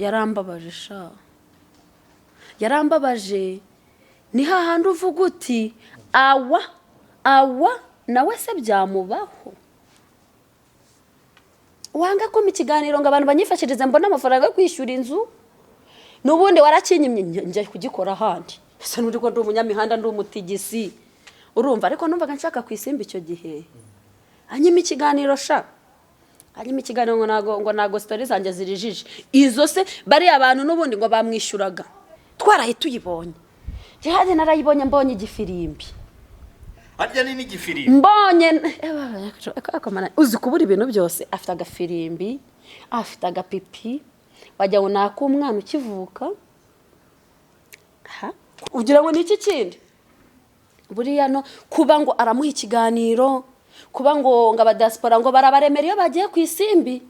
yarambabaje sha yarambabaje ni hahandi uvuga uti awa nawe se byamubaho wanga ko mu kiganiro ngo abantu banyifashirize mbona amafaranga yo kwishyura inzu n'ubundi warakinyimye njye kugikora handi ese nuri ko ndi umunyamihanda ndi umutigisi urumva ariko numvaga nshaka kwisimba icyo gihe anyima ikiganiro sha anyima ikiganiro ngo nago story zanjye zirijije izo se bari abantu n'ubundi ngo bamwishyuraga twarahita uyibonye jihade narayibonye mbonye igifirimbi harya ni n'igifirimbi mbonye akomana uzi kubura ibintu byose afite agafirimbi afite agapipi wajya ngo nako umwana ukivuka ugira ngo ni iki kindi buriya no kuba ngo aramuha ikiganiro kuba ngo abadiaspora ngo barabaremera iyo bagiye ku isimbi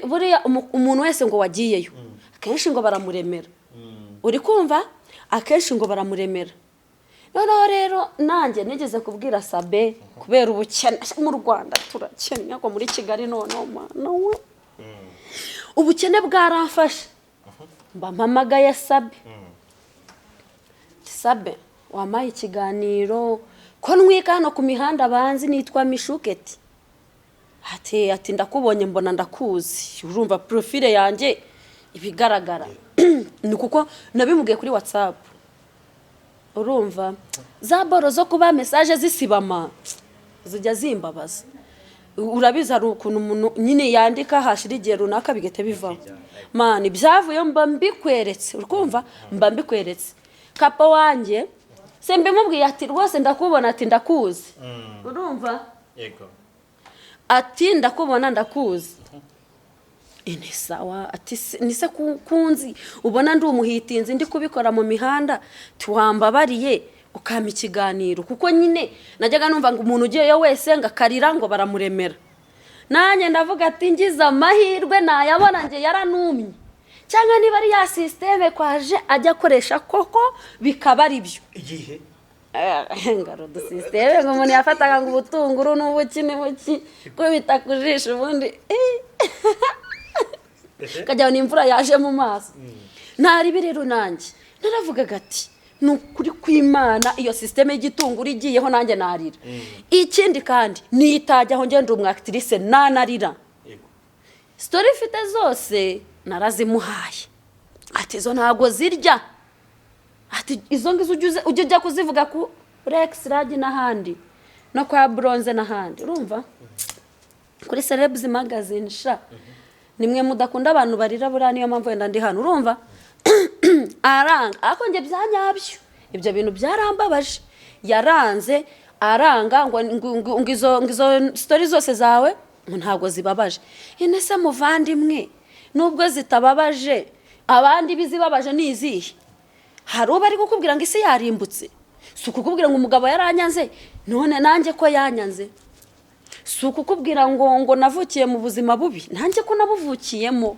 buriya umuntu wese ngo wagiyeyo akenshi ngo baramuremera uri kumva akenshi ngo baramuremera noneho rero nanjye nigeze kubwira Sabe kubera ubukene mu Rwanda turakennye ko muri Kigali noneho mana we ubukene bwaramfashe mba mpamagaye Sabe wamaye ikiganiro ko nwika hano ku mihanda banzi nitwa Mishuketi ati ndakubonye mbona ndakuzi urumva profile yanjye ibigaragara ni kuko nabimugiye kuri WhatsApp urumva za boro zo kuba message zisibama zijya zimbabaza urabiza ari ukuntu umuntu nyine yandika hashira igihe runaka bigete bivaho mani byavuye mba mbikweretse urumva mba mbikweretse kapa wanjye sembe mubwiye ati rwose ndakubona ati ndakuzi urumva yego ati ndakubona ndakuzi ine sawa ati nise kunzi ubona ndi umuhitinzi ndi kubikora mu mihanda tuwambabariye ukama ikiganiro kuko nyine najyaga numva ngo umuntu ugiye yo wese ngakarira ngo baramuremera nanye ndavuga ati ngize amahirwe nayabona nge yaranumye cyangwa niba ari ya systeme kwaje ajya akoresha koko bikaba ari byo igihe ngaro du systeme ngo umuntu yafataga ngo ubutunguru n'ubuki ko bitakujisha ubundi kajya n'imvura yaje mu maso ntari birero nanjye naravugaga ati nukuri kw'Imana iyo systeme y'igitunguru igiyeho nanjye narira ikindi kandi nitajyaho ngende umwactrice nanarira story fite zose narazimuhaye ati zo ntago zirya ati izo ngizo ujya kuzivuga ku Rex Ragi n'ahandi no kwa Bronze n'ahandi urumva kuri Celebs magazine sha nimwe mudakunda abantu barira burana niyo mpamvu wenda ndi hano urumva aranga ako nge byanyabyo ibyo bintu byarambabaje yaranze aranga ngo izo story zose zawe ntago zibabaje inese muvandimwe nubwo zitababaje abandi bizibabaje nizihe hari uba ari kukubwira ngo isi yarimbutse sukukubwira ngo umugabo yaranyanze none nanjye ko yanyanze sukukubwira ngo navukiye mu buzima bubi nanjye ko nabuvukiyemo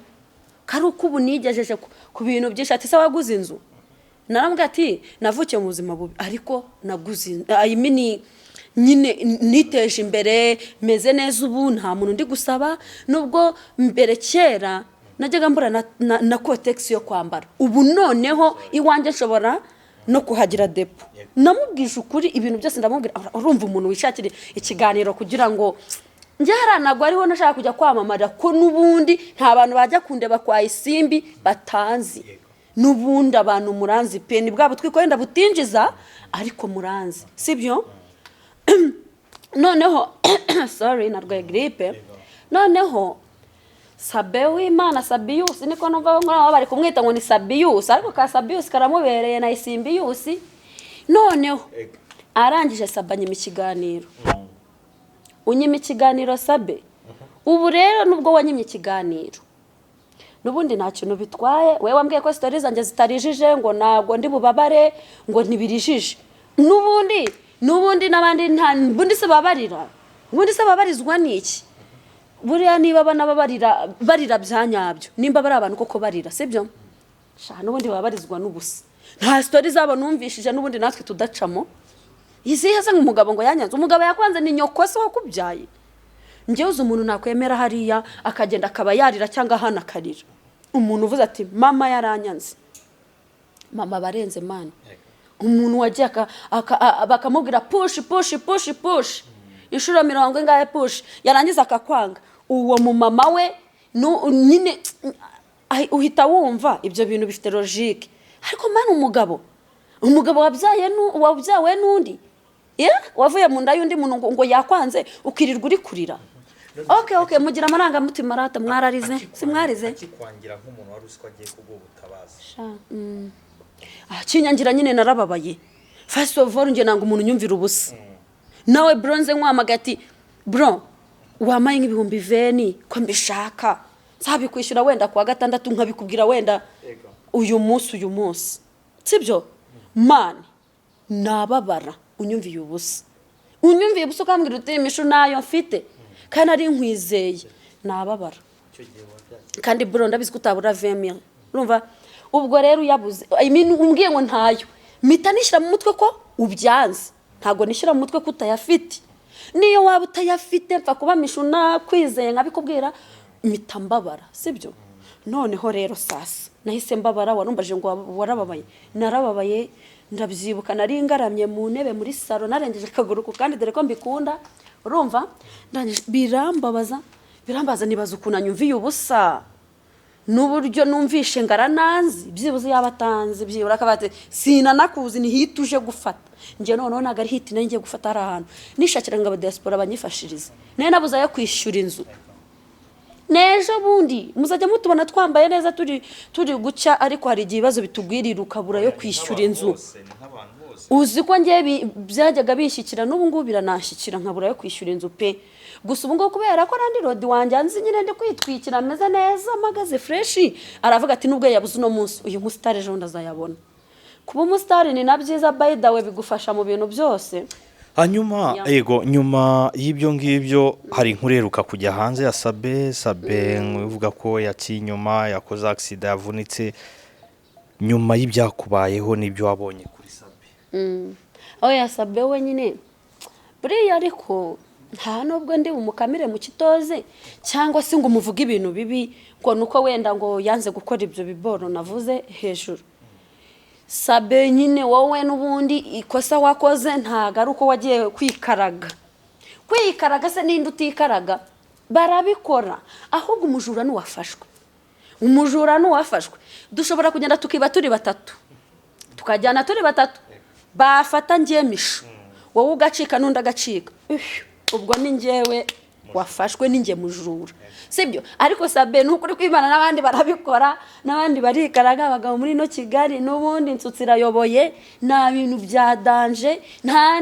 kari uko ubu nigejeje ku bintu byinshi ati se waguze inzu narambwa ati navukiye mu buzima bubi ariko naguze nyine niteje imbere meze neza ubu nta muntu ndi gusaba nubwo mbere kera najyaga mbura na kotex yo kwambara ubu noneho iwanjye nshobora no kuhagira depo namubwije ukuri ibintu byose ndamubwira urumva umuntu wishakira ikiganiro kugira ngo njye haranagwa ariho nashaka kujya kwamamara ko nubundi nta bantu bajya kundeba kwa isimbi batanzi nubundi abantu muranzi pe ni bwabo twikorenda butinjiza ariko muranzi sibyo noneho sorry narwaye grippe noneho Sabe w'Imana Sabius niko numva ngo bari kumwita ngo ni Sabius ariko ka Sabius karamubereye na Isimbius noneho arangije Sabanye mu kiganiro unyima ikiganiro Sabe ubu rero nubwo wanyimye ikiganiro nubundi nta kintu bitwaye wewe wambwiye ko stories zanjye zitarijije ngo nago ndi bubabare ngo ntibirijije nubundi nabandi nta bundi se babarira ubundi se babarizwa niki buriya niba abana barira byanyabyo nimba bari abantu koko barira sibyo sha nubundi babarizwa n'ubusa nta story zabo numvishije nubundi natwe tudacamo izihe se nk'umugabo ngo yanyanze umugabo yakwanze ni nyoko se wakubyaye njye uzi umuntu nakwemera hariya akagenda akaba yarira cyangwa hana akarira umuntu uvuze ati mama yaranyanze, mama barenze mani. Umuntu wagiye bakamubwira push inshuro mirongo ingahe push, yarangiza akakwanga, uwo mu mama we nyine uhita wumva ibyo bintu bifite logique. Ariko mani umugabo wabyawe n'undi, wavuye mu nda y'undi muntu ngo yakwanze ukirirwa uri kurira. Okay, mugira amarangamutima rata, mwararize simwarize akikwangira nk'umuntu wari usiko agiye kuguha ubutabazi. Kinyangira nyine narababaye. First of all nge nanga umuntu nyumvira ubusa. Nawe bronze nkwamaga ati bro wamaye nk'ibihumbi 20 ko mbishaka, nzabikwishyura wenda kwa gatandatu, nkabikubwira wenda uyu munsi, sibyo man, nababara unyumviye ubusa ukambwira uti imishu nayo mfite kandi ari nkwizeye, nababara. Kandi bro ndabizi kutabura 20,000, urumva. Ubwo rero yabuze umbwiye ngo ntayo, mita nishyira mu mutwe ko ubyanze, ntago nishyira mu mutwe ko utayafite. Niyo waba utayafite mpfa kuba mishu nakwizeye nkabikubwira, mita mbabara, sibyo. Noneho rero sasa nahise mbabara, warumbaje ngo warababaye. Narababaye, ndabyibuka nari ngaramye mu ntebe muri salo, narengeje akaguru ku kandi dore ko mbikunda, urumva. Birambabaza nibaza ukuntu anyumviye ubusa, n'uburyo numvishe ngarananzi, byibuze yabatanze byibura akabate sinanakuzi ni hit uje gufata. Nje noneho nagari hit nanjye gufata ari ahantu nishakira ngo abadiaspora banyifashirize, naye nabuza yo kwishyura inzu. Nejo bundi muzajya mutubona twambaye neza turi gucya, ariko hari igibazo bitugwirira ukabura yo kwishyura inzu. Uzi ko ngiye byajyaga bishyikira, n'ubu ngubu biranashyikira nkabura yo kwishyura inzu pe. Gusa ubu ngo kubera ko randi rodi wanjye anzi nyine ndi kwitwikira ameze neza, magaze fresh, aravuga ati nubwo yabuze uno munsi, uyu mustar ejo ndazayabona. Kuba umustar ni nabyiza, by the way bigufasha mu bintu byose. Hanyuma yego, nyuma y'ibyo ngibyo hari inkureruka kujya hanze ya Sabe uvuga ko yakinyuma yakoze accident yavunitse. Nyuma y'ibyakubayeho n'ibyo wabonye kuri Sabe. Oya Sabe we nyine buriya, ariko nta nubwo ndi umukamire mu kitoze cyangwa se ngo umuvuge ibintu bibi ngo nuko wenda ngo yanze gukora ibyo biboro navuze hejuru. Sabe nyine wowe n'ubundi ikosa wakoze ntago ari uko wagiye kwikaraga se n'indi utikaraga barabikora, ahubwo umujura n'uwafashwe. Dushobora kugenda tukiba turi batatu, tukajyana turi batatu, bafata ngiye mishu, wowe ugacika n'undi agacika, ubwo ni njyewe wafashwe, ni njye mujura, sibyo. Ariko Sabe n'ukuri kwibana n'abandi barabikora, n'abandi barikaraga, abagabo muri no Kigali n'ubundi insutsi irayoboye, nta bintu bya danje, nta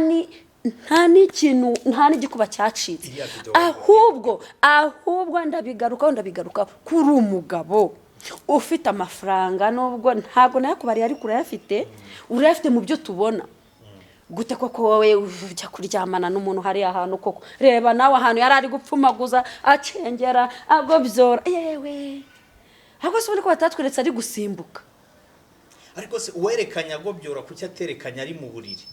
n'igikuba cyacitse. Ahubwo ndabigaruka kuri umugabo ufite amafaranga, nubwo ntago nayakubariye ariko urayafite mu byo tubona. Gute koko wowe ujya kuryamana n'umuntu hari ahantu koko, reba nawe ahantu yari ari gupfumaguza acengera agobyora, yewe ahubwo se ubona ko batatweretse ari gusimbuka. Ariko se uwerekanya agobyora kuki aterekanya ari mu buriri?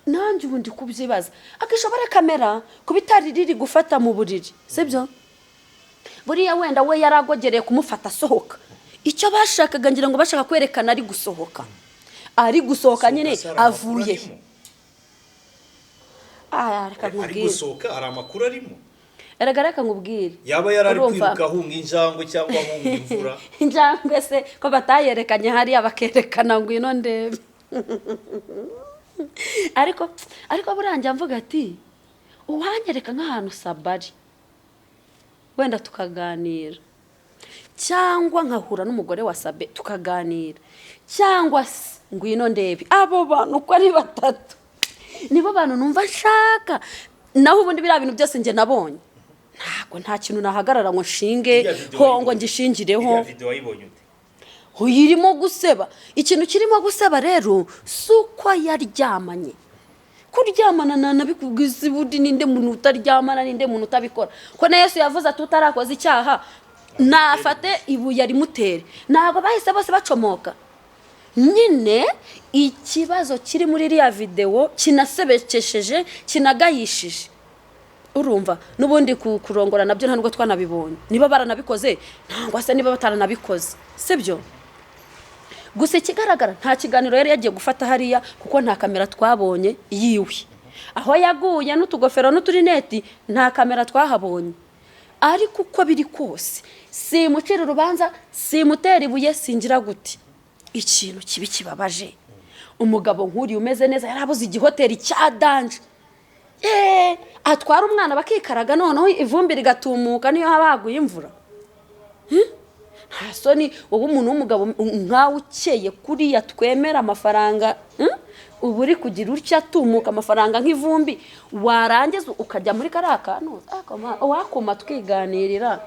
Nanjye ubundi kubyibaza, akishobora kamera kubitari riri gufata mu buriri, sibyo. Buriya wenda we yaragogereye kumufata sohoka, icyo bashakaga ngira ngo bashaka kwerekana ari gusohoka. Ari gusohoka nyine avuye. Reka nkubwire. Ari gusohoka ari amakuru arimo. Reka nkubwire. Yaba yarari kwiruka hunga injangwe cyangwa hunga imvura. Injangwe se ko batayerekanye hari abakerekana ngo ino ndebe. Ariko buranjye mvuga ati uwanyereka nk'ahantu Sabari wenda tukaganira, cyangwa nkahura n'umugore wa Sabe tukaganira, cyangwa ngwino ndebe. Abo bantu uko ari batatu nibo bantu numva nshaka. Naho ubundi biriya bintu byose nge nabonye, nta kintu nahagarara ngo nshinge ho ngo ngishingireho. Iyo video wayibonye ute? Uyirimo guseba. Ikintu kirimo guseba rero suko yaryamanye. Kuryamana nabikubwiza budi ninde muntu utaryamana ninde muntu utabikora. Ko na Yesu yavuze ati utarakoze icyaha nafate ibuye rimutere. Ntabwo bahise bose bacomoka. Nyine ikibazo kiri muri iriya video kinasebekesheje kinagayishije. urumva n'ubundi kurongora nabyo nta nubwo twanabibonye niba baranabikoze nangwa se niba bataranabikoze sibyo gusa ikigaragara nta kiganiro yari yagiye gufata hariya kuko nta kamera twabonye yiwe aho yaguye n'utugofero n'uturineti nta kamera twahabonye ariko uko biri kose simucira urubanza simutera ibuye singira gute ikintu kibi kibabaje umugabo nk'uri umeze neza yarabuze igihoteli cya danje atwara umwana bakikaraga noneho ivumbi rigatumuka niyo haba haguye imvura nta soni wowe umuntu w'umugabo nkawe ukeye kuriya twemera amafaranga ubu uri kugira utya atumuka amafaranga nk'ivumbi warangiza ukajya muri kariya kantu wakuma twiganirira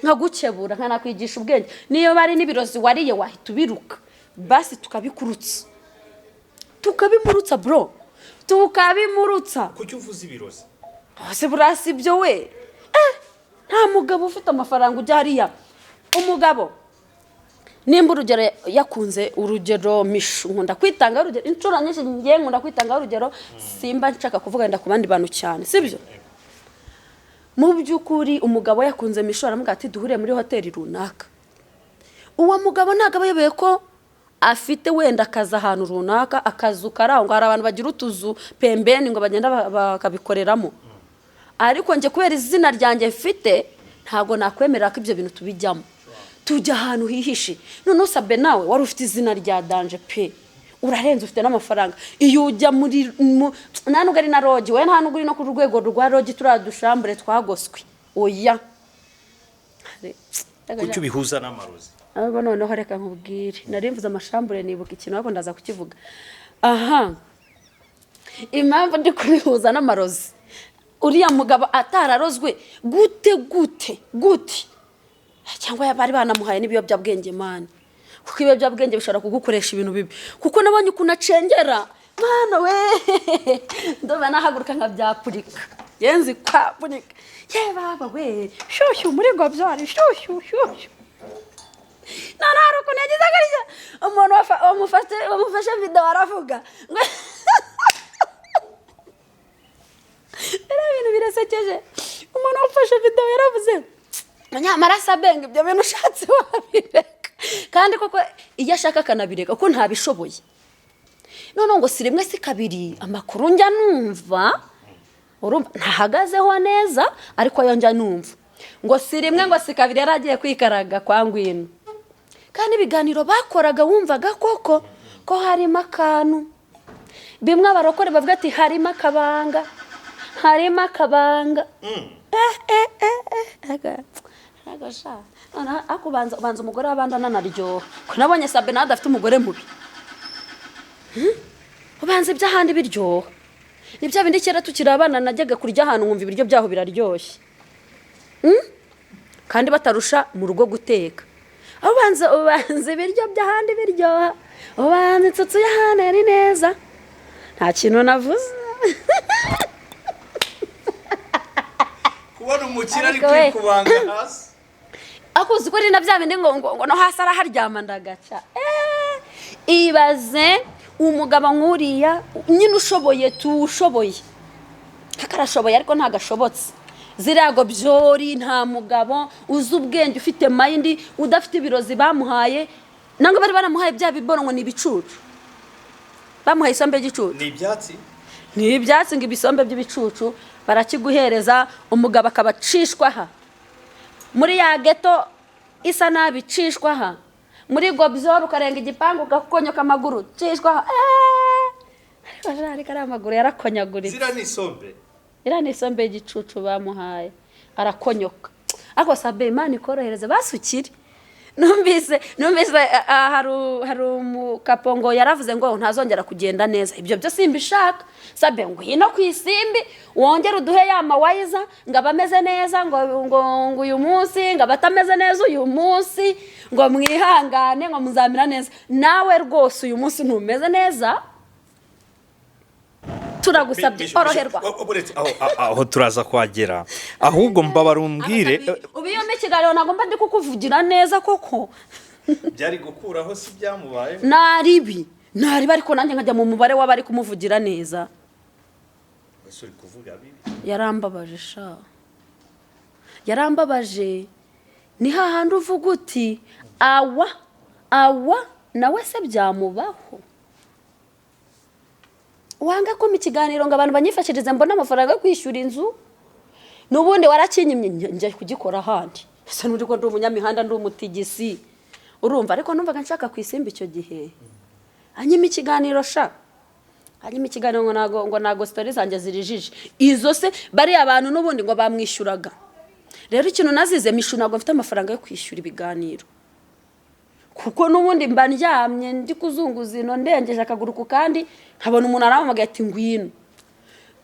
nkagukebura nkanakwigisha ubwenge niyo bari n'ibirozi wariye wahita ubiruka basi tukabikurutsa tukabimurutsa bro tukabimurutsa kuki uvuze ibirozi hose burasi ibyo we nta mugabo ufite amafaranga ujya hariya umugabo nimba urugero yakunze urugero mishu nkunda kwitanga urugero inshuro nyinshi ngiye nkunda kwitanga urugero simba nshaka kuvuga nda ku bandi bantu cyane sibyo mu by'ukuri umugabo yakunze mishu aramuga ati duhure muri hoteli runaka uwo mugabo ntabwo abayobeye ko afite wenda akaza ahantu runaka akazu karangwa hari abantu bagira utuzu pembeni ngo bagenda bakabikoreramo ariko nje kubera izina ryanjye mfite ntabwo nakwemerera ko ibyo bintu tubijyamo tujya ahantu hihishe none usabe nawe wari ufite izina rya danje pe urarenze ufite n'amafaranga iyo ujya muri nta nubwo ari na rogi we nta nubwo uri no ku rwego rwa rogi turadushambure twagoswe oya kuki ubihuza n'amarozi ahubwo noneho reka nkubwire narimvuze amashambure nibuka ikintu ariko ndaza kukivuga aha impamvu ndi kubihuza n'amarozi uriya mugabo atararozwe gute cyangwa bari banamuhaye n'ibiyobyabwenge mani kuko ibiyobyabwenge bishobora kugukoresha ibintu bibi kuko nabonye ukuntu acengera mwana we ndoba nahaguruka nkabyapurika yenzi kwapurika ye baba we shushu muri ngo byari shushu nari ukuntu yagize gariya umuntu wamufashe video aravuga era ibintu birasekeje umuntu wamufashe video yaravuze nyamara sabenga ibyo bintu ushatse wabireka kandi koko iyo ashaka akanabireka kuko ntabishoboye none ngo si rimwe si kabiri amakuru njya numva ntahagazeho neza ariko yo njya numva ngo si rimwe ngo si kabiri yaragiye kwikaraga kwa Ngwino kandi ibiganiro bakoraga wumvaga koko ko harimo akantu bimwe abarokore bavuga ati harimo akabanga agasha akubanza umugore w'abandi ananaryoha ko nabonye Sabe nawe adafite umugore mubi ubanza iby'ahandi biryoha nibyo bindi kera tukiri abana najyaga kurya ahantu nkumva ibiryo byaho biraryoshye kandi batarusha mu rugo guteka ubanza ibiryo by'ahandi biryoha ubanza insutsu y'ahandi ari neza nta kintu navuze kubona umukire ari kwikubanga hasi akuzi ko ari na bya bindi ngo no hasi araharyama ndagaca ibaze umugabo nk'uriya nyine ushoboye akarashoboye ariko ntagashobotse zirago byori nta mugabo uzi ubwenge ufite mayindi udafite ibirozi bamuhaye nango bari baramuhaye bya bibono ngo ni ibicucu bamuhaye isombe ry'igicucu ni ibyatsi ngo ibisombe by'ibicucu barakiguhereza umugabo akabacishwaha muri ya geto isa nabicishwaha muri gobzoro ukarenga igipangu ugakonyoka amaguru cishwaha ariko ari amaguru yarakonyaguritse ira ni isombe y'igicucu bamuhaye arakonyoka ako Sabe Imana ikorohereze basukire numvise hari umukapongo yaravuze ngo ntazongera kugenda neza ibyo byo simbishaka Sabe ngo hino ku isimbi wongera uduhe ya mawayiza ngo abameze neza ngo uyu munsi ngo abatameze neza uyu munsi ngo mwihangane ngo muzamira neza nawe rwose uyu munsi ntumeze neza turagusabye oroherwa aho turaza kwagera ahubwo mbabara umbwire ubiyome kiganiro nagomba ndi kukuvugira neza koko byari gukuraho si byamubaye naribi ariko nanjye nkajya mu mubare w'abari kumuvugira neza ese uri kuvuga bibi yarambabaje sha yarambabaje ni hahandi uvuga uti awa nawe se byamubaho wanga ko mu kiganiro ngo abantu banyifashirize mbona amafaranga yo kwishyura inzu n'ubundi warakinyimye njye kugikora ahandi ese n'uri ko ndi umunyamihanda ndi umutigisi urumva ariko numvaga nshaka kwisimba icyo gihe anyima ikiganiro sha anyima ikiganiro ngo nago stories zanjye zirijije izo se bari abantu n'ubundi ngo bamwishyuraga rero ikintu nazize mishu nago mfite amafaranga yo kwishyura ibiganiro kuko n'ubundi mba ndyamye ndi kuzunguza ino ndengeje akaguru ku kandi nkabona umuntu arampamagaye ati ngwino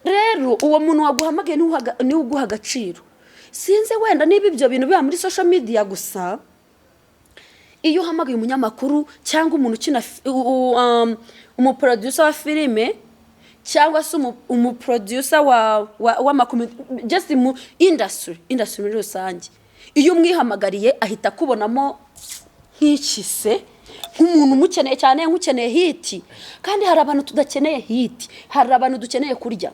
rero uwo muntu waguhamagaye ni uguha agaciro sinze wenda niba ibyo bintu biba muri social media gusa iyo uhamagaye umunyamakuru cyangwa umuntu ukina umuproducer wa filime cyangwa se umuproducer wa just mu industry muri rusange iyo umwihamagariye ahita kubonamo nk'ikise nk'umuntu umukeneye cyane nk'ukeneye hiti kandi hari abantu tudakeneye hiti hari abantu dukeneye kurya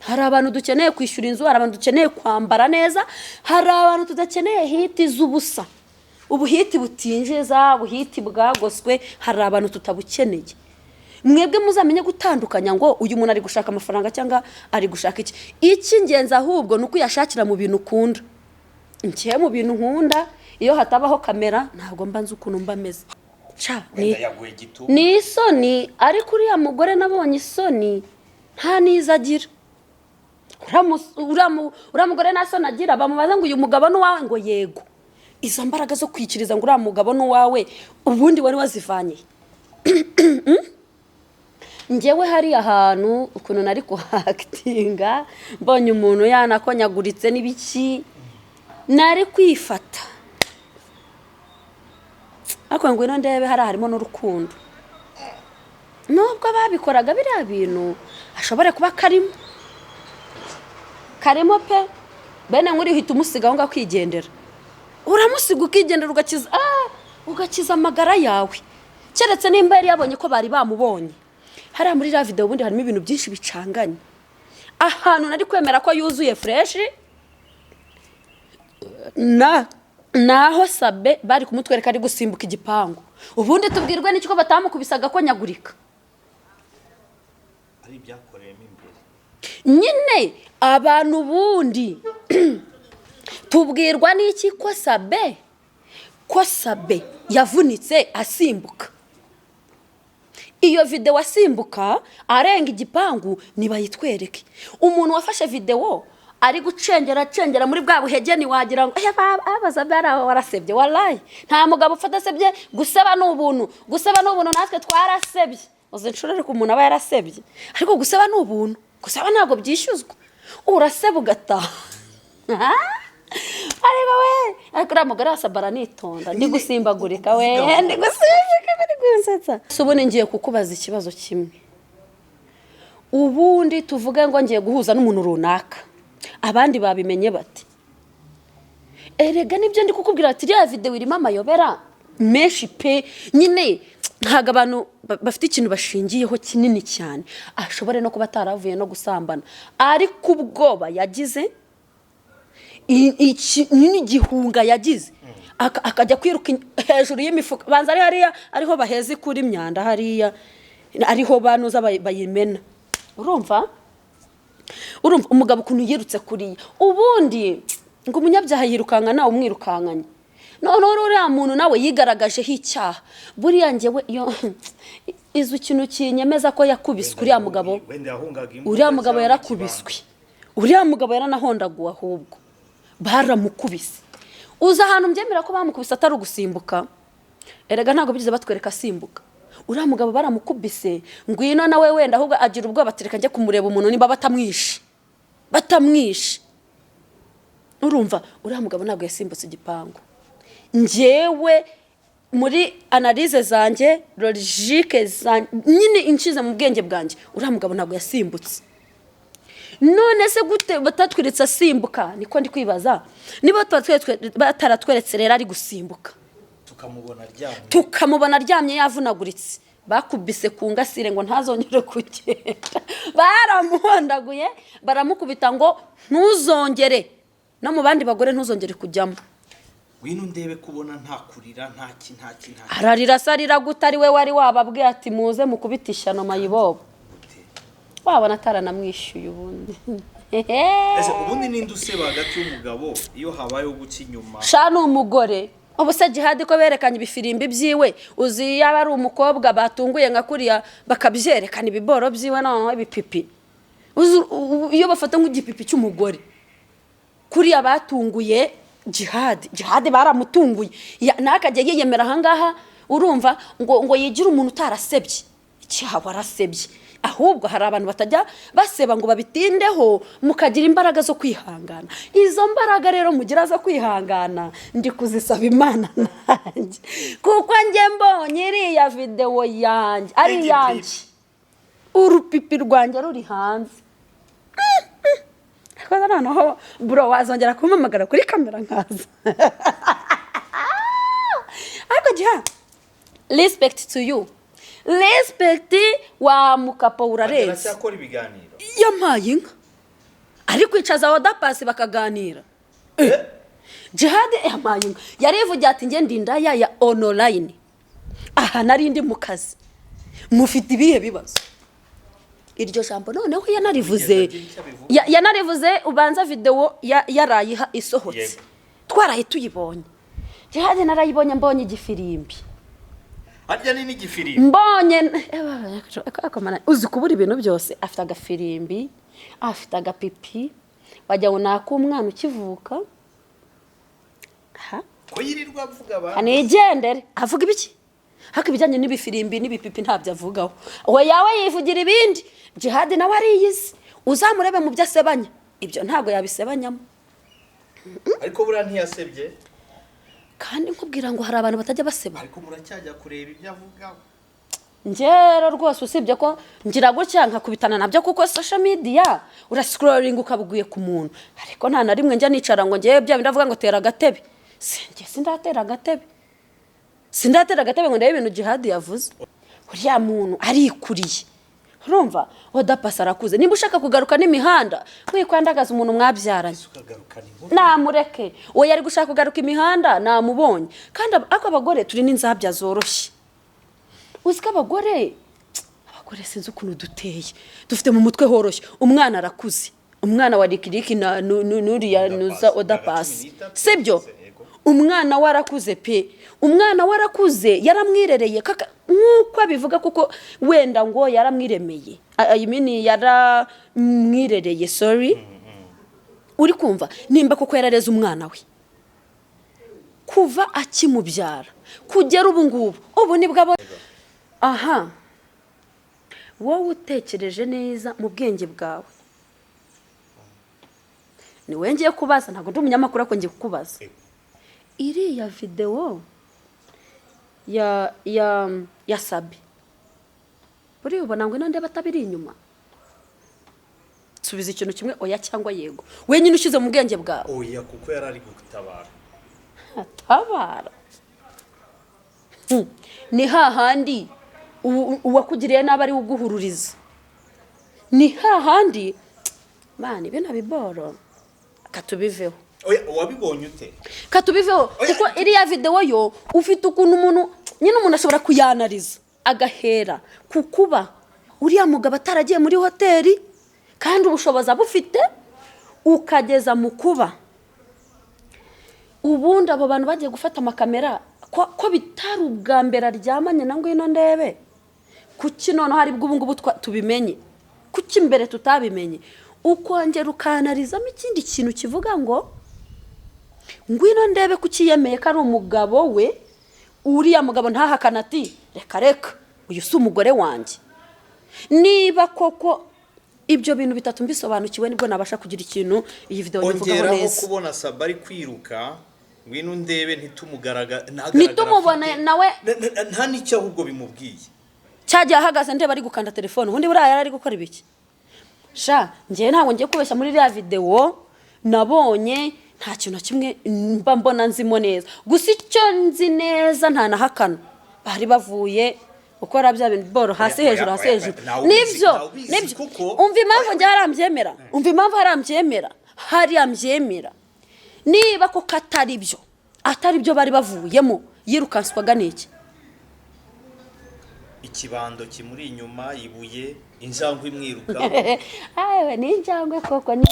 hari abantu dukeneye kwishyura inzu hari abantu dukeneye kwambara neza hari abantu tudakeneye hiti z'ubusa ubuhiti butinjiza ubuhiti bwagoswe hari abantu tutabukeneye mwebwe muzamenye gutandukanya ngo uyu muntu ari gushaka amafaranga cyangwa ari gushaka iki ingenzi ahubwo nuko yashakira mu bintu ukunda ngiye mu bintu nkunda iyo hatabaho kamera ntabwo mba nzi ukuntu mba meze ni isoni ariko uriya mugore nabonye isoni nta niza agira uriya mugore nta soni agira bamubaza ngo uyu mugabo n'uwawe ngo yego izo mbaraga zo kwikiriza ngo uriya mugabo n'uwawe ubundi wari wazivanye njyewe hariya ahantu ukuntu nari kuhakitinga mbonye umuntu yanakonyaguritse n'ibiki nari kwifata ariko ngo ino ndebe harimo n'urukundo nubwo babikoraga biriya bintu ashobore kuba karimo pe bene nk'uri uhita umusiga aho ngaho kwigendera uramusiga ukigendera ugakiza amagara yawe keretse nimba yari yabonye ko bari bamubonye hariya muri iriya video ubundi harimo ibintu byinshi bicanganye ahantu nari kwemera ko yuzuye fresh naho Sabe bari kumutwereka ari gusimbuka igipangu ubundi tubwirwe n'iki ko batamukubisaga ko nyagurika ari byakoreyemo imbere nyine abantu bundi tubwirwa n'iki ko Sabe yavunitse asimbuka iyo video asimbuka arenga igipangu nibayitwereke umuntu wafashe video ari gucengera muri bwa buhegeni wagira ngo abaza baraho warasebye wallahi nta mugabo ufata sebye guseba n'ubuntu natwe twarasebye uze nshuro ariko umuntu aba yarasebye ariko guseba n'ubuntu guseba ntago byishyuzwa uraseba ugataha ariko we ariko ramugara asabara nitonda ndi gusimbagurika we ndi gusimbagurika bari gusetsa subone ngiye kukubaza ikibazo kimwe ubundi tuvuge ngo ngiye guhuza n'umuntu runaka abandi babimenye bati erega nibyo ndi kukubwira ati ya video irimo amayobera menshi pe nyine ntago abantu bafite ikintu bashingiyeho kinini cyane ashobore no kuba taravuye no gusambana ariko ubwoba yagize nini gihunga yagize akajya kwiruka hejuru y'imifuka banza ari hariya ariho baheze kuri imyanda hariya ariho banuza bayimena urumva umugabo ukuntu yirutse kuriya ubundi ngo umunyabyaha yirukanka nawe umwirukankanye none uriya muntu nawe yigaragajeho icyaha buriya njyewe iyo izo kintu kinyemeza ko yakubiswe uriya mugabo yarakubiswe uriya mugabo yaranahondaguwe ahubwo baramukubise uza ahantu mbyemera ko bamukubise atari ugusimbuka erega ntabwo bigize batwereka asimbuka uriya mugabo baramukubise ngwino nawe wenda ahubwo agira ubwoba batereka njye kumureba umuntu niba batamwishe urumva uriya mugabo ntabwo yasimbutse igipangu njyewe muri analyse zanjye logique zanjye nyine inshize mu bwenge bwanjye uriya mugabo ntabwo yasimbutse none se gute batatwiritse asimbuka niko ndi kwibaza niba bataratweretse rero ari gusimbuka tukamubona aryamye yavunaguritse bakubise ku ngasire ngo ntazongere kugenda, baramuhondaguye baramukubita ngo ntuzongere, no mu bandi bagore ntuzongere kujyamo. Wino ndebe kubona nta kurira nta ararira sarira gutari we wari wababwiye ati muze mukubitisha no mayibobo, wabona ataranamwishyuye ubundi. ese ubundi ninde useba hagati y'umugabo iyo habayeho guca inyuma? Sha ni umugore. Ubu se Jihad ko berekanye ibifirimbi byiwe, uzi yaba ari umukobwa batunguye nka kuriya bakabyerekana ibiboro byiwe naho ibipipi, iyo bafata nk'igipipi cy'umugore kuriya batunguye Jihad baramutunguye nakajya yiyemera ahangaha, urumva ngo yigira umuntu utarasebye, icyaha warasebye. Ahubwo hari abantu batajya baseba ngo babitindeho, mukagira imbaraga zo kwihangana. Izo mbaraga rero mugira zo kwihangana ndi kuzisaba Imana nanjye, kuko njye mbonye iriya video yanjye ari yanjye, urupipi rwanjye ruri hanze. Koza noneho bro wazongera kumpamagara kuri kamera nkaza. Ariko Jihad, respect to you, respect wa mukapa urareze. Aracyakora ibiganiro Yampaye inka ari kwicaza Odapasi bakaganira. Jihad yampaye inka yarivugira ati nge ndinda ya online, aha nari ndi mu kazi, mufite ibihe bibazo. Iryo jambo noneho yanarivuze ubanza video yarayiha isohotse, twaraye tuyibonye. Jihad narayibonye, mbonye igifirimbi. Arya ni n'igifirimbi Mbonye akomana uzi kubura ibintu byose, afite agafirimbi, afite agapipi, wajya unaka umwana ukivuka. Ko yirirwa avuga abantu anigendere avuga ibiki? Haka ibijyanye n'ibifirimbi n'ibipipi ntabyo avugaho, we yawe yivugira ibindi. Jihad nawe ariyizi, uzamurebe mu byasebanya, ibyo ntago yabisebanyamo. Ariko bura ntiyasebye, kandi nkubwira ngo hari abantu batajya baseba. ariko muracyajya kureba ibyo avugaho. Njero rwose usibye ko ngira gutya nkakubitana nabyo, kuko social media urascrolling ukabuguye ku muntu, ariko nta na rimwe njya nicara ngo ngiye bya bindavuga ngo tera agatebe. Sindatera agatebe ngo ndebe ibintu Jihad yavuze. Uriya muntu arikuriye, urumva Odapasi arakuze. Nimba ushaka kugaruka n'imihanda wikwandagaza umuntu mwabyaranye, namureke. Uwo yari gushaka kugaruka imihanda namubonye. Kandi ako abagore turi n'inzabya zoroshye, uzika abagore sinzi ukuntu duteye, dufite mu mutwe horoshye. Umwana arakuze, umwana wa Rikiriki na nuriya nuza Odapasi, sibyo? Umwana warakuze pe, umwana warakuze yaramwirereye nkuko abivuga, kuko wenda ngo yaramwiremeye, yaramwirereye, sorry. Uri kumva nimba kuko yarareze umwana we kuva akimubyara kugera ubu ngubu, ubu nibwo aha wowe utekereje neza mu bwenge bwawe. Ni wengeye kubaza, ntabwo ndi umunyamakuru ako ngiye kukubaza. Iriya video ya Sabi buri ubona ngo nande batabiri inyuma, subiza ikintu kimwe oya cyangwa yego, wenyine ushize mu bwenge bwawe. Oya, kuko yarari gutabara. Atabara ni hahandi uwakugiriye n'abari uguhururiza, ni hahandi mani bena biboro katubiveho. Oya, wabibonye ute? Katubiveho kuko iriya video yo ufite ukuntu umuntu nyine umuntu ashobora kuyanariza agahera kukuba uriya mugabo ataragiye muri hoteli kandi ubushobozi abufite, ukageza mu kuba ubundi abo bantu bagiye gufata amakamera ko bitari ubwa mbere aryamanye na ngwino ndebe. Kuki noneho hari bwo ubungubu tubimenye, kuki mbere tutabimenye? Ukongera ukanarizamo ikindi kintu kivuga ngo ngwino ndebe kuki yemeye ko ari umugabo we, uriya mugabo ntahakana ati reka uyu si umugore wanjye. Niba koko ibyo bintu bitatu mbisobanukiwe, nibwo nabasha kugira ikintu iyi video ivugaho neza. Ongeraho kubona Sabi ari kwiruka, ngwino ndebe nitumubona nawe nta n'icyo ahubwo bimubwiye. Cyajya ahagaze ndeba ari gukanda telefone, ubundi buriya yari ari gukora ibiki? Sha njye ntabwo ngiye kubeshya, muri iriya video nabonye nta kintu kimwe mbona nzimo neza. Gusa icyo nzi neza nta nahakana, bari bavuye ukora bya bintu boro hasi Oya, hejuru oya, hasi oya, hejuru nawe ubizi, nibyo nawe ubizi nibyo kuko- umva impamvu njye harambyemera umva impamvu harambyemera niba koko atari byo bari bavuyemo yirukanswaga n'iki ikibando kimuri inyuma, ibuye, injangwe imwiruka. ayewe ni injangwe koko ni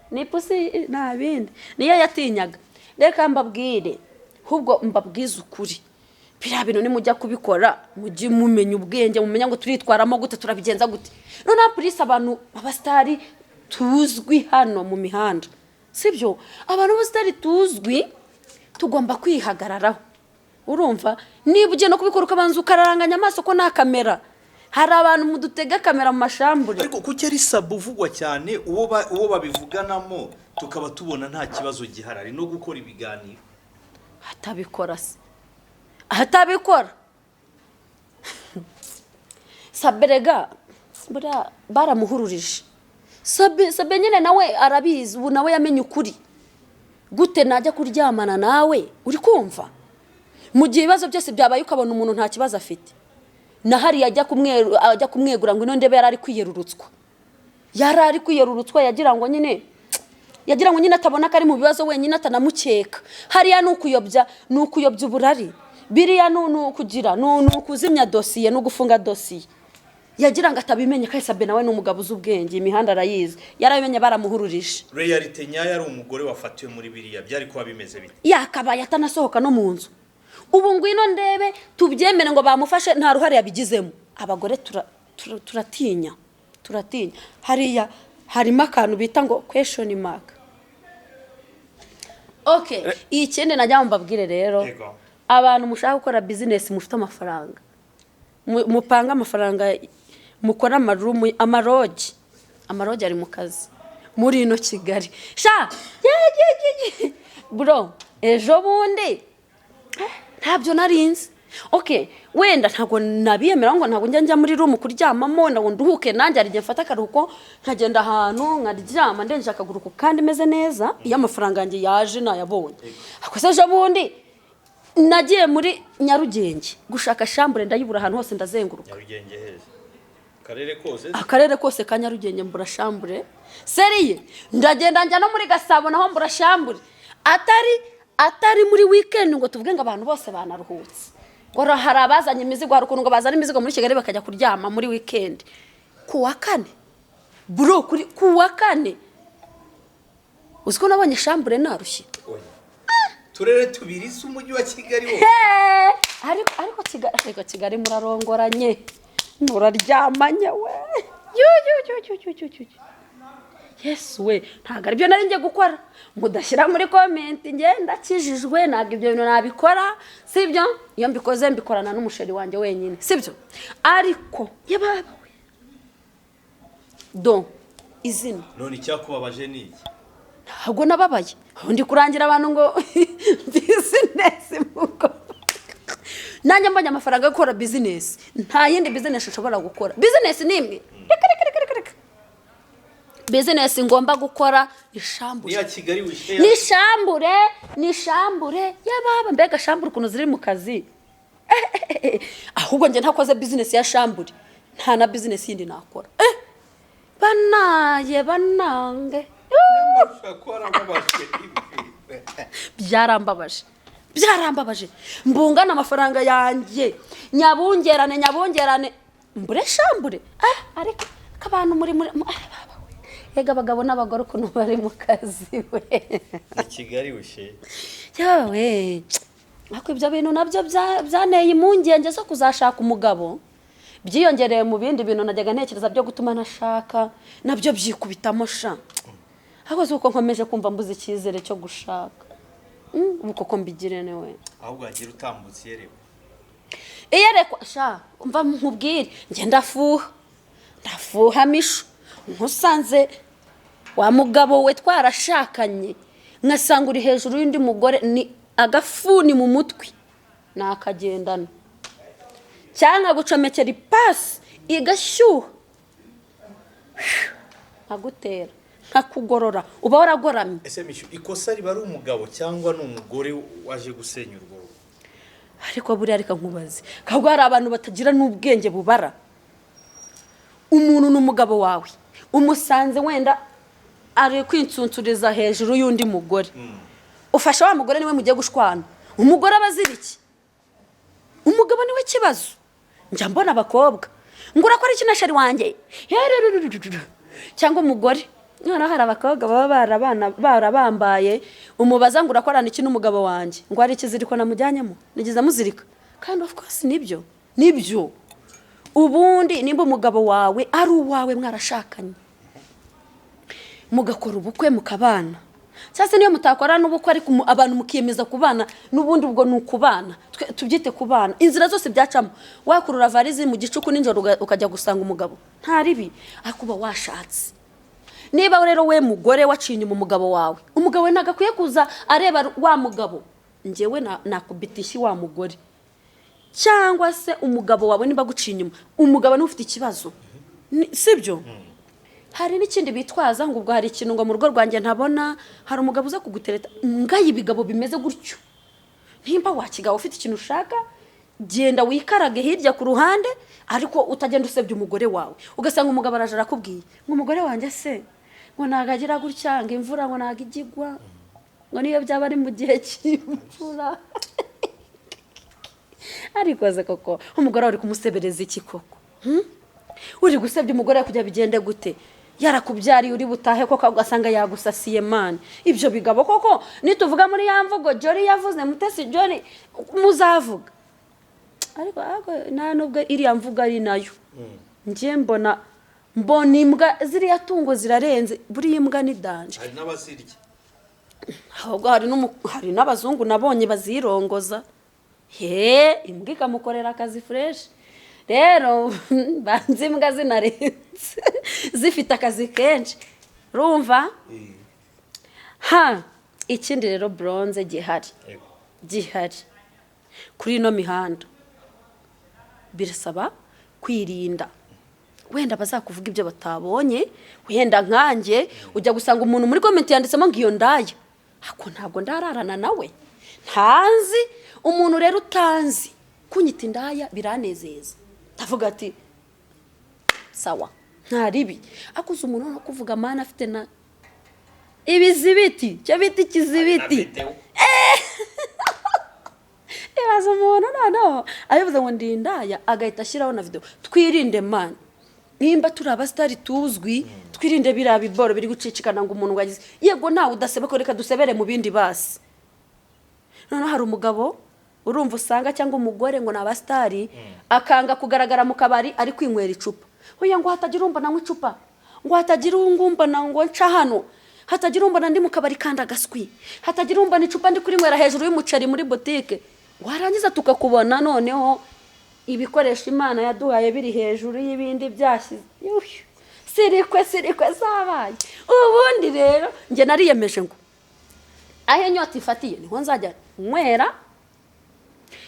ipusi nta bindi niyo yatinyaga. Reka mbabwire ahubwo mbabwize ukuri biriya bintu nimujya kubikora mujye mumenya ubwenge mumenya ngo turitwaramo gute turabigenza gute. Noneho polisi abantu abasitari tuzwi hano mu mihanda sibyo abantu b'abasitari tuzwi tugomba kwihagararaho. Urumva niba ugiye no kubikora ukabanza ukararanganya amaso ko nta kamera. Hari abantu mudutega kamera mu mashambure. Ariko kuki ari Saba uvugwa cyane uwo babivuganamo tukaba tubona nta kibazo gihari no gukora ibiganiro. Atabikora se atabikora Saberega bura baramuhururije. Sabe nyine nawe arabizi ubu nawe yamenye ukuri gute najya kuryamana nawe uri kumva mu gihe ibibazo byose byabaye ukabona umuntu nta kibazo afite na hari ajya kumwegura ngo ino ndebe yari ari kwiyerurutswa yagira ngo nyine atabona ko ari mu bibazo wenyine atanamukeka. Hariya n'ukuyobya uburari biriya n'ukugira n'ukuzimya dosiye no gufunga dosiye yagira ngo atabimenye ko Sabe nawe n'umugabo z'ubwenge imihanda arayizi yarabimenye baramuhururije. Reality nyayo ari umugore wafatiwe muri biriya byari kuba bimeze bite yakabaye atanasohoka no mu nzu. Ubu ngwino ndebe tubyemere ngo bamufashe nta ruhare yabigizemo. Abagore turatinya hariya harimo akantu bita ngo question mark. Okay ikindi najya mbabwire rero abantu mushaka gukora business mufite amafaranga mupanga amafaranga mukora amaroji ari mu kazi muri ino Kigali sha bro ejo bundi ntabyo narinzi. Okay wenda ntago nabiyemera ngo ntago njya muri room kuryamamo ndago nduhuke nanjye ari mfata akaruhuko nkagenda ahantu nkaryama ndenje akaguruko kandi meze neza iyo amafaranga yanjye yaje nayabonye. Akose ejo bundi nagiye muri Nyarugenge gushaka shambure ndayibura ahantu hose ndazenguruka. Nyarugenge heze akarere kose ka Nyarugenge mbura shambure seriye ndagenda njya no muri Gasabo naho mbura shambure atari muri weekend ngo tuvuge ngo abantu bose banaruhutse ngo hari abazanye imizigo hari ukuntu ngo bazana imizigo muri Kigali bakajya kuryama muri weekend kuwa kane bro kuwa kane uziko nabonye shambure narushye turere tubiri umujyi wa Kigali wo ariko Kigali murarongoranye muraryamanye we Yes we ntago aribyo nari ngiye gukora mudashyira muri comment ngenda kijijwe ntago ibyo bintu nabikora sibyo iyo mbikoze mbikorana n'umusheri wanjye wenyine sibyo ariko yababawe don izina none icyakubabaje ni iki ntago nababaye ndi kurangira abantu ngo business muko nanjye mbonye amafaranga yo gukora business nta yindi business ushobora gukora business nimwe business ngomba gukora ishambure ya Kigali wishe ni shambure yababa mbega shambure kuno ziri mu kazi ahubwo nje ntakoze business ya shambure nta na business yindi nakora banange byarambabaje mbungana amafaranga yanjye nyabungerane mbure shambure ariko kabantu muri ega abagabo n'abagore ukuntu bari mu kazi we Kigali wishe yawe ako ibyo bintu nabyo byaneye impungenge zo kuzashaka umugabo byiyongereye mu bindi bintu najyaga ntekereza byo gutuma nashaka nabyo byikubitamo sha ahubwo uko nkomeje kumva mbuze icyizere cyo gushaka uko ko mbigire newe ahubwo agira utambutse yerekwa sha umva nkubwire nge ndafuha misho nkusanze wa mugabo we twarashakanye nkasanga uri hejuru y'undi mugore ni agafuni mu mutwe nakagendana cyangwa gucomekera ipasi igashyuha agutera nkakugorora uba waragoramye. Ese mishu ikosa riba ari umugabo cyangwa n'umugore waje gusenya urwo ariko buriya reka nkubaze kabwo hari abantu batagira n'ubwenge bubara. Umuntu n'umugabo wawe umusanze wenda ari kwinsunsuriza hejuru y'undi mugore, ufasha wa mugore niwe mugiye gushwana, umugore abazira iki? Umugabo niwe kibazo. Njya mbona abakobwa ngo urakora iki na shari wanjye cyangwa umugore. None hari abakobwa baba barabambaye umubaza ngo urakorana iki n'umugabo wanjye, ngo ari ikiziriko namujyanyemo nigeze muzirika. Kandi of course nibyo ubundi nimba umugabo wawe ari uwawe mwarashakanye mugakora ubukwe mukabana, cyase niyo mutakora n'ubukwe ariko abantu mukiyemeza kubana n'ubundi ubwo nukubana, tubyite kubana. Inzira zose byacamo, wakurura varizi mu gicuku ninjoro ukajya gusanga umugabo nta ribi akuba washatse. Niba rero we mugore wacinye mu mugabo wawe, umugabo we nagakwiye kuza areba wa mugabo, njyewe nakubitishi wa mugore. Cyangwa se umugabo wawe niba gucinya umugabo ni ufite ikibazo, sibyo? Hari n'ikindi bitwaza ngo ubwo hari ikintu ngo mu rugo rwanjye ntabona, hari umugabo uza kugutereta. Ngaye ibigabo bimeze gutyo, nimba wakigabo ufite ikintu ushaka genda wikarage hirya ku ruhande, ariko utagenda usebye umugore wawe. Ugasanga umugabo araje arakubwiye ngo umugore wanjye se ngo nagagira gutya ngo imvura ngo nagigigwa ngo niyo byaba ari mu gihe cy'imvura. Ariko ze koko umugore uri kumusebereza iki koko? Uri gusebya umugore kujya bigende gute? Yarakubyari uri butahe koko ugasanga yagusasiye man. Ibyo bigabo koko nituvuga muri ya mvugo Jori yavuze Mutesi Jori muzavuga. Ariko nta nubwo iriya mvuga ari nayo. Ngiye mbona imbwa ziriya tungo zirarenze, buri imbwa ni danje. Hari n'abazirya. Ahubwo hari n'abazungu nabonye bazirongoza. Imbwa ikamukorera akazi fresh. Rero banze imbwa zinarenze zifite akazi kenshi, urumva? Ikindi rero bronze gihari kuri ino mihanda birasaba kwirinda. Wenda bazakuvuga ibyo batabonye, wenda nkanjye ujya gusanga umuntu muri comment yanditsemo ngo iyo ndaya, ako ntabwo ndararana nawe, ntazi. Umuntu rero utanzi kunyita indaya biranezeza, tavuga ati sawa nta ribi. Akuze umuntu no kuvuga mana afite na ibizibiti cyo biti kizibiti Ibaza umuntu no ayivuze ngo ndi indaya agahita ashyiraho na video. Twirinde man, nimba turi abastari tuzwi, twirinde bira biboro biri gucicikana ngo umuntu wagize yego ntawe udasebe ko reka dusebere mu bindi basi. None hari umugabo urumva usanga cyangwa umugore ngo nabastari akanga kugaragara mu kabari ari kwinywera icupa. Hoya ngo hatagira umbona mu icupa, ngo hatagira ungumbona ngo nca hano, hatagira umbona ndi mu kabari kandi agaswi, hatagira umbona icupa ndi kurinywera hejuru y'umuceri muri boutique. Warangiza tukakubona noneho ibikoresha Imana yaduhaye biri hejuru y'ibindi byashyize. Sirikwe zabaye. Ubundi rero nge nariyemeje ngo ahe nyota ifatiye niho nzajya nywera.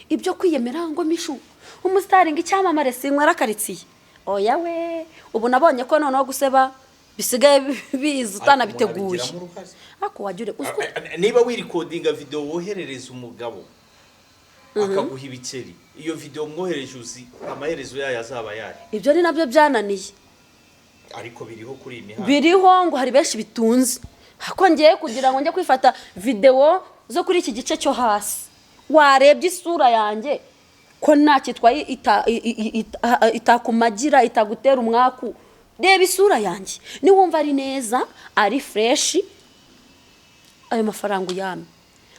Ibyo kwiyemera ngo mishu umusitari ngo icyamamare sinywera karitsiye. Oya we, ubu nabonye ko noneho guseba bisigaye biza utanabiteguye. Ako wajure niba wirikodinga video woherereza umugabo akaguha ibiceri, iyo video mwohereje uzi amaherezo yayo azaba yari. Ibyo ni nabyo byananiye, ariko biriho kuri imihanda, biriho ngo hari benshi bitunze. Hako ngiye kugira ngo njye kwifata video zo kuri iki gice cyo hasi, warebye isura yanjye ko nakitwaye itakumagira itagutera umwaku. Reba isura yanjye niwumva ari neza ari fresh, ayo mafaranga uyame.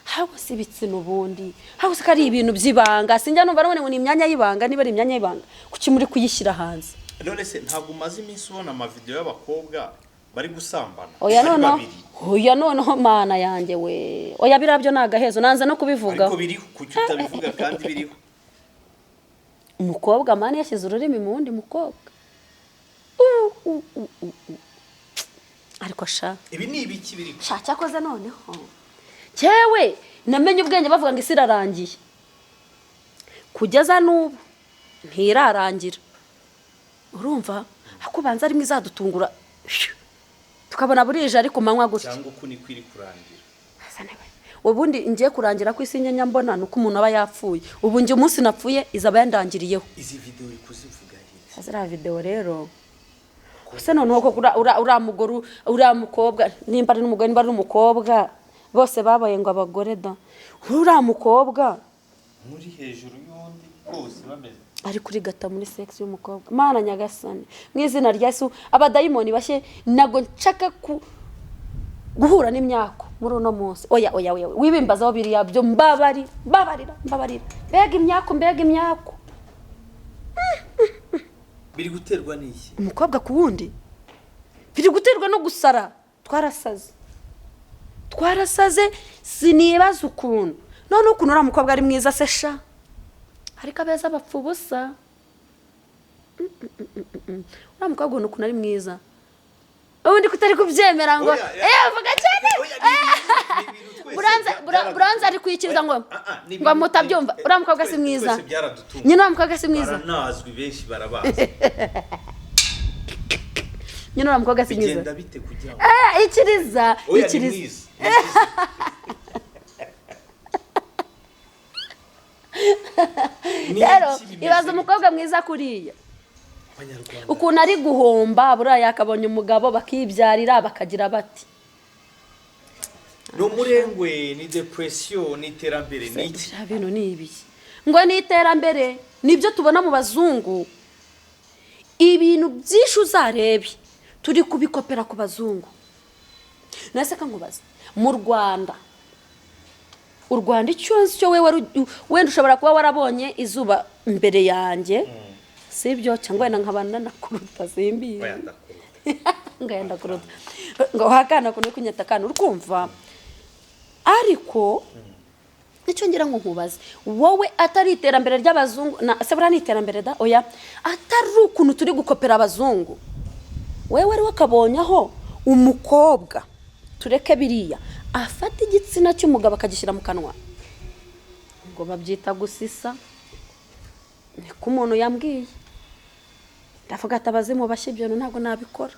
Hawo sibitse nubundi, hawo sakari ibintu byibanga. Sinjya numva none ngo ni imyanya y'ibanga, niba ari imyanya y'ibanga kuki muri kuyishyira hanze. None se ntabwo umaze iminsi ubona ama video y'abakobwa bari gusambana? Oya noneho mana yanjye we, oya birabyo nagahezo nanze no kubivuga. Ariko biriho kuki utabivuga kandi biriho. Umukobwa mane yashyize ururimi mu wundi mukobwa. Ariko sha ibi ni ibiki biri sha cyakoze noneho cyewe namenye ubwenge bavuga ngo isi irarangiye, kugeza n'ubu ntirarangira. Urumva hakubanza rimwe izadutungura tukabona burije ariko manywa gutya cyangwa uko ni kwiri kurangira. ubundi ngiye kurangira ku isi nyanya mbona nuko umuntu aba yapfuye ubu nje umunsi napfuye izaba yandangiriyeho izi video uri kuzivuga he azira video rero gusa noneho ko uramugoro uramukobwa nimba ari n'umugore nimba ari n'umukobwa bose babaye ngo abagore da uramukobwa muri hejuru y'undi bose bameze ari kuri gata muri sex y'umukobwa mana nyagasani mwizina rya Yesu abadayimoni bashye nago nshaka guhura n'imyako muri uno munsi oya wibimbazaho biriya byo mbabarira mbega imyako biri guterwa n'iki umukobwa ku wundi biri guterwa no gusara twarasaze sinibaza ukuntu none ukuntu uriya mukobwa ari mwiza se sha ariko abeza bapfa ubusa uriya mukobwa ukuntu ari mwiza ubundi kutari kubyemera ngo vuga cyane buranza ari kwikiriza ngo mutabyumva uriya mukobwa si mwiza nyine uriya mukobwa si mwiza baranazwi benshi barabazi nyine uriya mukobwa si mwiza bigenda bite kugira ngo ikiriza rero ibaza umukobwa mwiza kuriya ukuntu ari guhomba buriya yakabonye umugabo bakibyarira bakagira bati no murengwe ni depression ni terambere ni iki bintu ni ibi ngo ni iterambere nibyo tubona mu bazungu ibintu byinshi uzarebe turi kubikopera ku bazungu nase kankubaza mu Rwanda icyo wenda ushobora kuba warabonye izuba imbere yanjye sibyo cyangwa wenda nkabana nakuruta simbiye ngenda kuruta ngo hakana kuno kunyata kana urkumva ariko icyo ngira ngo nkubaze wowe atari iterambere ry'abazungu na se burani iterambere da oya atari ukuntu turi gukopera abazungu wewe wari wakabonyaho umukobwa tureke biriya afata igitsina cy'umugabo akagishyira mu kanwa ngo babyita gusisa niko umuntu yambwiye ndavuga atabazimu bashye ibyo ntabwo nabikora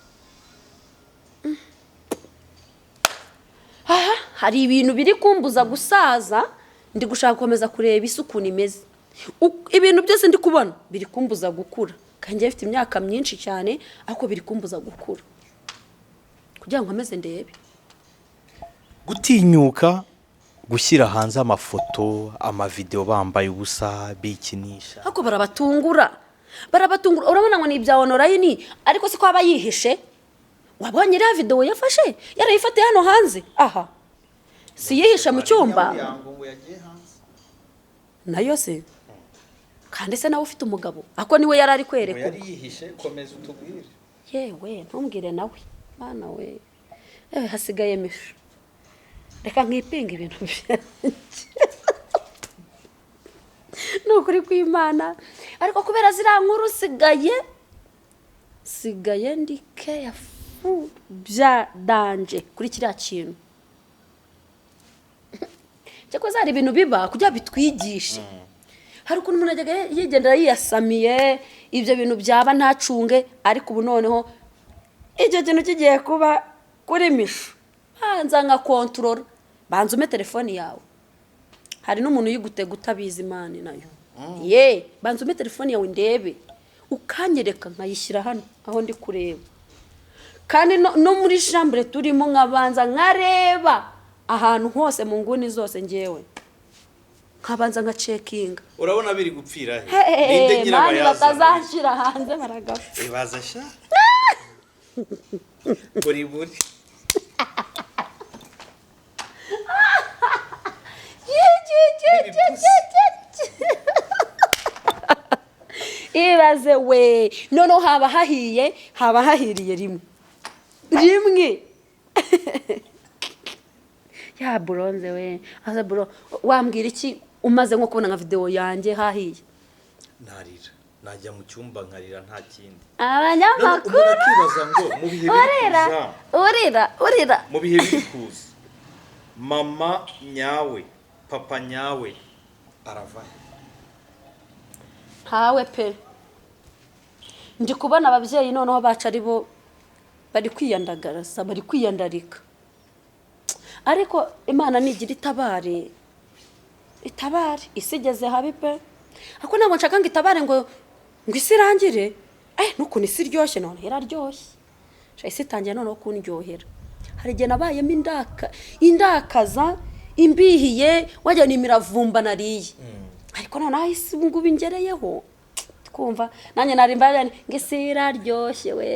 hari ibintu biri kumbuza gusaza ndi gushaka gukomeza kureba isuku nimeze ibintu byose ndi kubona biri kumbuza gukura kandi afite imyaka myinshi cyane ariko biri kumbuza gukura kugira ngo ameze ndebe gutinyuka gushyira hanze amafoto amavideo bambaye ubusa bikinisha ariko barabatungura urabona ngo ni ibya online ariko si ko aba yihishe wabonye iriya video yafashe yarayifatiye hano hanze aha si yihisha mu cyumba nayo se kandi se nawe ufite umugabo ako niwe yari ari kwereka yari yihishe komeza utubwire yewe ntumbwire nawe bana we hasigaye misho reka nkipinga ibintu nukuri kw'Imana ariko kubera zira nkuru sigaye ndi careful bya danje kuri kiriya kintu cyako zari ibintu biba kujya bitwigishe hari ukuntu umuntu ajyaga yigendera yiyasamiye ibyo bintu byaba ntacunge ariko ubu noneho icyo kintu kigiye kuba kuri misho banza nka control banza ume telefone yawe hari n'umuntu yigutega utabizi imana nayo banza ume telefone yawe ndebe ukanyereka nkayishyira hano aho ndi kureba kandi no muri chambre turimo nkabanza nkareba ahantu hose mu nguni zose ngewe nkabanza nka checking urabona biri gupfira he ninde nyirabayaza batazashira hanze baragafa ibaza sha buri ibaze we noneho haba hahiriye rimwe ya bronze we asa bro wambwira iki umaze nko kubona nka video yanjye hahiye narira najya mu cyumba nkarira nta kindi abanyamakuru akibaza ngo mu bihe urira mu bihe bikuza mama nyawe papa nyawe aravahe hawe pe ndi kubona ababyeyi noneho baca ari bo bari kwiyandagarasa bari kwiyandarika ariko imana nigira itabare isi igeze habi pe ariko ntabwo nshaka ngo itabare ngo isi irangire n'ukuntu isi iryoshye none iraryoshye isi itangiye noneho kundyohera hari igihe nabayemo indakaza imbihiye wajya n'imiravumba nariye ariko noneho isi ubu ngubu ingereyeho twumva nanjye nari mbaye ngo isi iraryoshye we